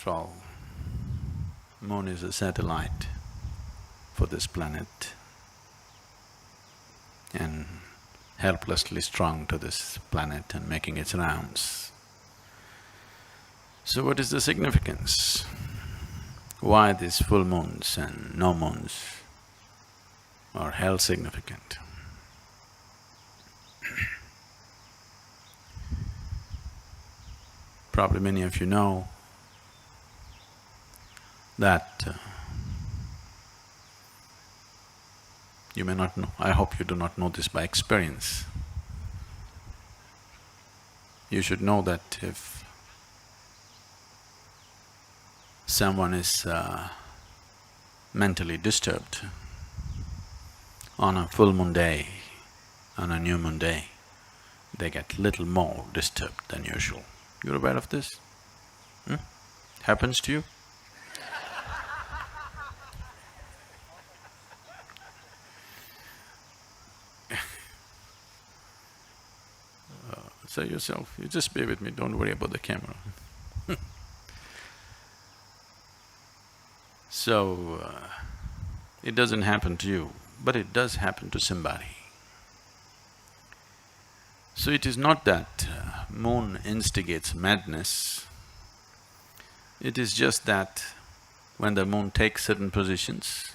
After all, moon is a satellite for this planet and helplessly strung to this planet and making its rounds. So what is the significance? Why these full moons and no moons are held significant? Probably many of you know that you may not know, I hope you do not know this by experience. You should know that if someone is mentally disturbed on a full moon day, on a new moon day, they get little more disturbed than usual. You're aware of this? Happens to you? Say yourself, you just bear with me, don't worry about the camera. So, it doesn't happen to you, but it does happen to somebody. So it is not that moon instigates madness, it is just that when the moon takes certain positions,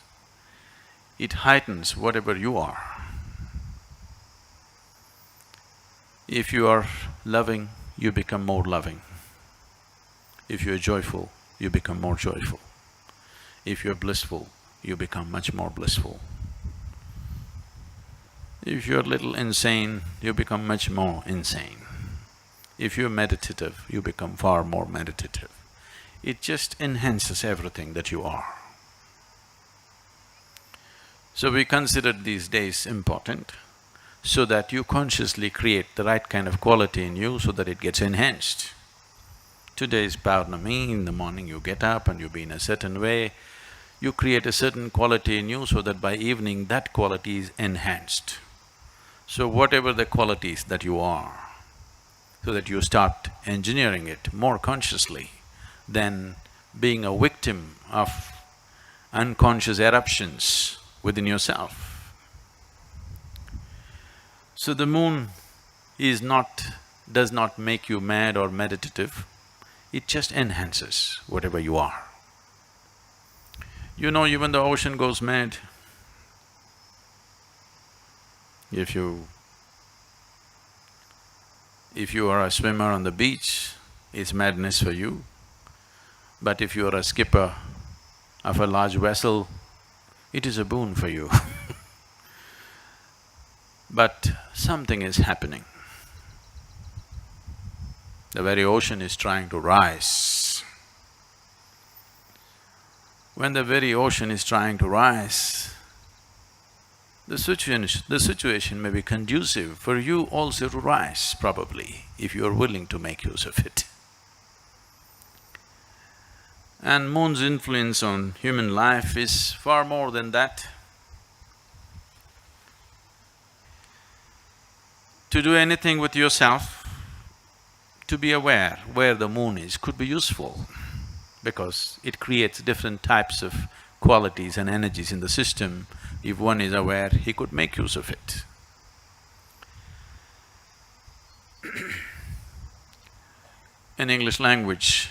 it heightens whatever you are. If you are loving, you become more loving. If you are joyful, you become more joyful. If you are blissful, you become much more blissful. If you're a little insane, you become much more insane. If you're meditative, you become far more meditative. It just enhances everything that you are. So we consider these days important so that you consciously create the right kind of quality in you so that it gets enhanced. Today is Burnaby, in the morning you get up and you be in a certain way, you create a certain quality in you so that by evening that quality is enhanced. So whatever the qualities that you are, so that you start engineering it more consciously than being a victim of unconscious eruptions within yourself. So the moon does not make you mad or meditative, it just enhances whatever you are. You know, even the ocean goes mad. If you are a swimmer on the beach, it's madness for you. But if you are a skipper of a large vessel, it is a boon for you. But something is happening. The very ocean is trying to rise. When the very ocean is trying to rise, the situation may be conducive for you also to rise, probably, if you are willing to make use of it. And moon's influence on human life is far more than that. To do anything with yourself, to be aware where the moon is could be useful because it creates different types of qualities and energies in the system. If one is aware, he could make use of it. In English language,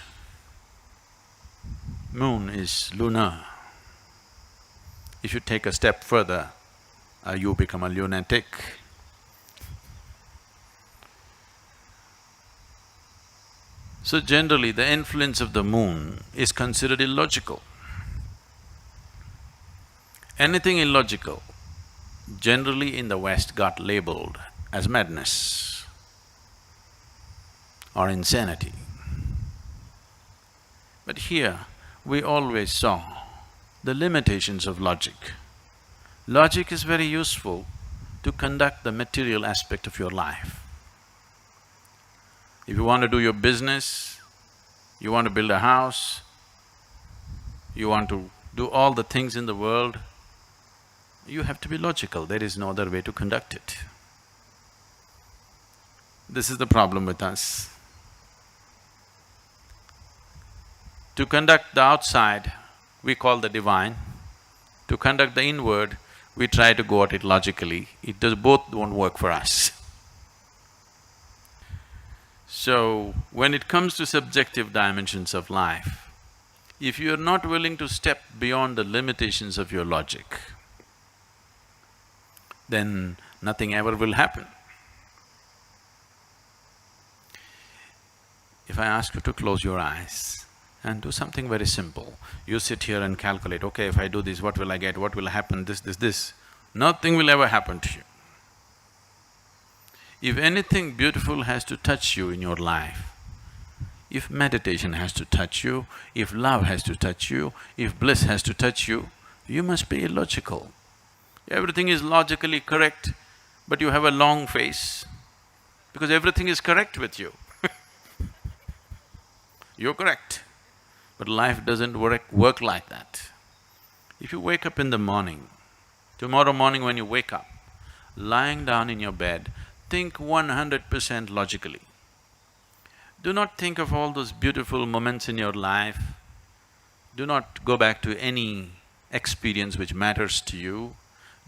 moon is lunar. If you take a step further, you become a lunatic. So generally, the influence of the moon is considered illogical. Anything illogical, generally in the West got labeled as madness or insanity. But here, we always saw the limitations of logic. Logic is very useful to conduct the material aspect of your life. If you want to do your business, you want to build a house, you want to do all the things in the world, you have to be logical, there is no other way to conduct it. This is the problem with us. To conduct the outside, we call the divine. To conduct the inward, we try to go at it logically. Both won't work for us. So, when it comes to subjective dimensions of life, if you're not willing to step beyond the limitations of your logic, then nothing ever will happen. If I ask you to close your eyes and do something very simple, you sit here and calculate, okay, if I do this, what will I get, what will happen, this. Nothing will ever happen to you. If anything beautiful has to touch you in your life, if meditation has to touch you, if love has to touch you, if bliss has to touch you, you must be illogical. Everything is logically correct, but you have a long face because everything is correct with you. You're correct, but life doesn't work like that. If you wake up in the morning, tomorrow morning when you wake up, lying down in your bed, think 100% logically. Do not think of all those beautiful moments in your life. Do not go back to any experience which matters to you.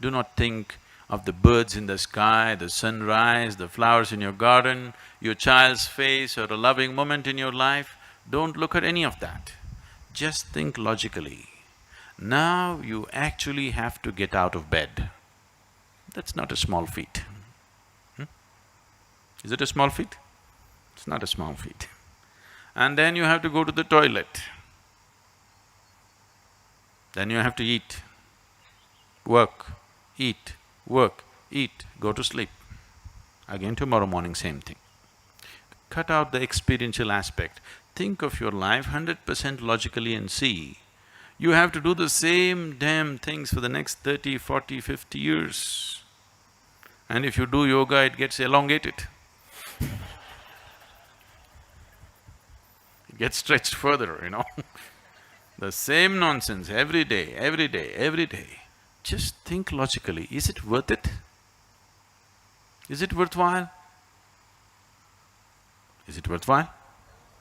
Do not think of the birds in the sky, the sunrise, the flowers in your garden, your child's face or a loving moment in your life. Don't look at any of that. Just think logically. Now you actually have to get out of bed. That's not a small feat. Is it a small feat? It's not a small feat. And then you have to go to the toilet. Then you have to eat, work, eat, go to sleep. Again tomorrow morning, same thing. Cut out the experiential aspect. Think of your life 100% logically and see. You have to do the same damn things for the next 30, 40, 50 years. And if you do yoga, it gets elongated. It gets stretched further, you know. The same nonsense every day, every day, every day. Just think logically, is it worth it? Is it worthwhile? Is it worthwhile?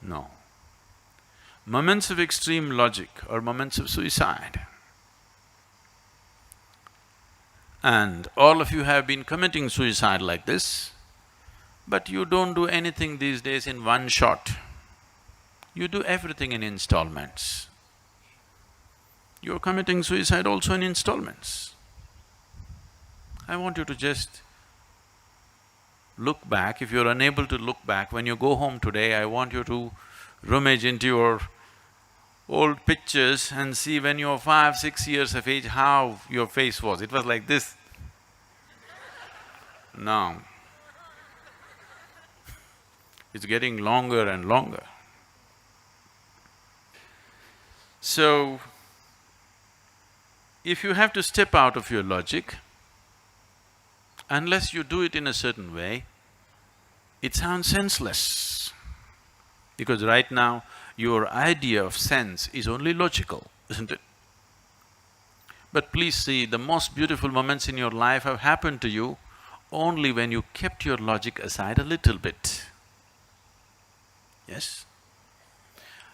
No. Moments of extreme logic are moments of suicide. And all of you have been committing suicide like this, but you don't do anything these days in one shot. You do everything in installments. You're committing suicide also in installments. I want you to just look back. If you're unable to look back, when you go home today, I want you to rummage into your old pictures and see when you were 5, 6 years of age, how your face was. It was like this. Now, it's getting longer and longer. So, if you have to step out of your logic, unless you do it in a certain way, it sounds senseless. Because right now, your idea of sense is only logical, isn't it? But please see, the most beautiful moments in your life have happened to you only when you kept your logic aside a little bit. Yes?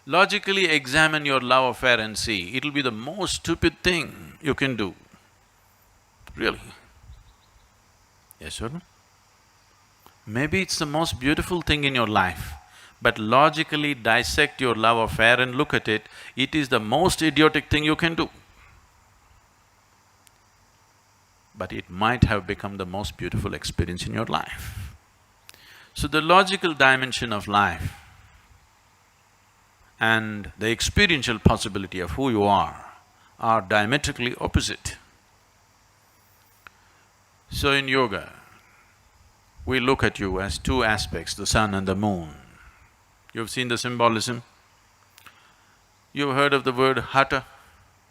Logically examine your love affair and see, it'll be the most stupid thing you can do. Really. Yes or no? Maybe it's the most beautiful thing in your life, but logically dissect your love affair and look at it, it is the most idiotic thing you can do. But it might have become the most beautiful experience in your life. So the logical dimension of life and the experiential possibility of who you are diametrically opposite. So in yoga, we look at you as two aspects, the sun and the moon. You've seen the symbolism? You've heard of the word hatha,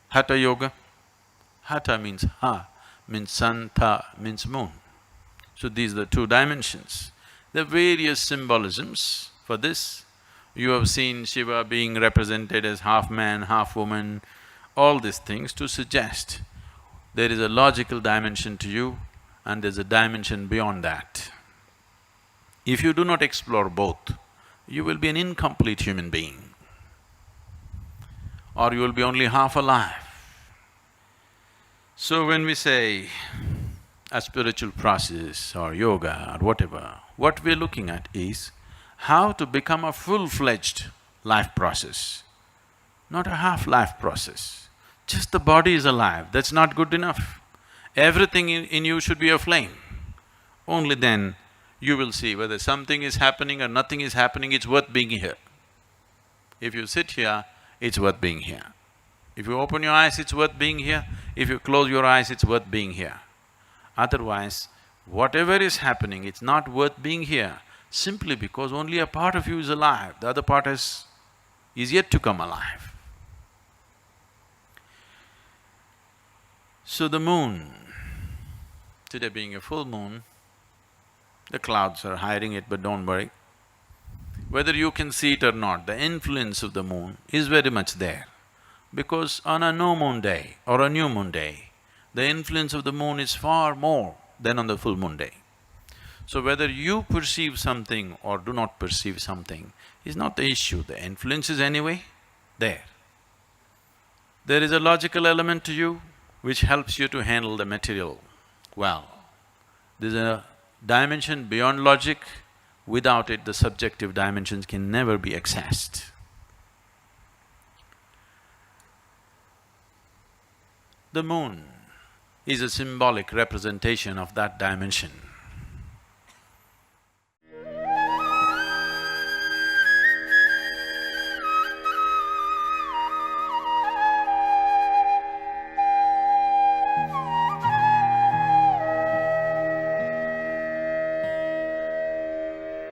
hatha yoga? Hatha means ha, means sun, tha means moon. So these are the two dimensions. There are various symbolisms for this. You have seen Shiva being represented as half man, half woman, all these things to suggest there is a logical dimension to you and there's a dimension beyond that. If you do not explore both, you will be an incomplete human being. or you will be only half alive. So when we say a spiritual process or yoga or whatever, what we're looking at is how to become a full-fledged life process, not a half-life process. Just the body is alive, that's not good enough. Everything in you should be a flame. Only then you will see whether something is happening or nothing is happening, it's worth being here. If you sit here, it's worth being here. If you open your eyes, it's worth being here. If you close your eyes, it's worth being here. Otherwise, whatever is happening, it's not worth being here, simply because only a part of you is alive, the other part is yet to come alive. So the moon, today being a full moon, the clouds are hiding it, but don't worry. Whether you can see it or not, the influence of the moon is very much there. Because on a no moon day or a new moon day, the influence of the moon is far more than on the full moon day. So whether you perceive something or do not perceive something is not the issue, the influence is anyway there. There is a logical element to you which helps you to handle the material well. There's a dimension beyond logic, without it the subjective dimensions can never be accessed. The moon is a symbolic representation of that dimension.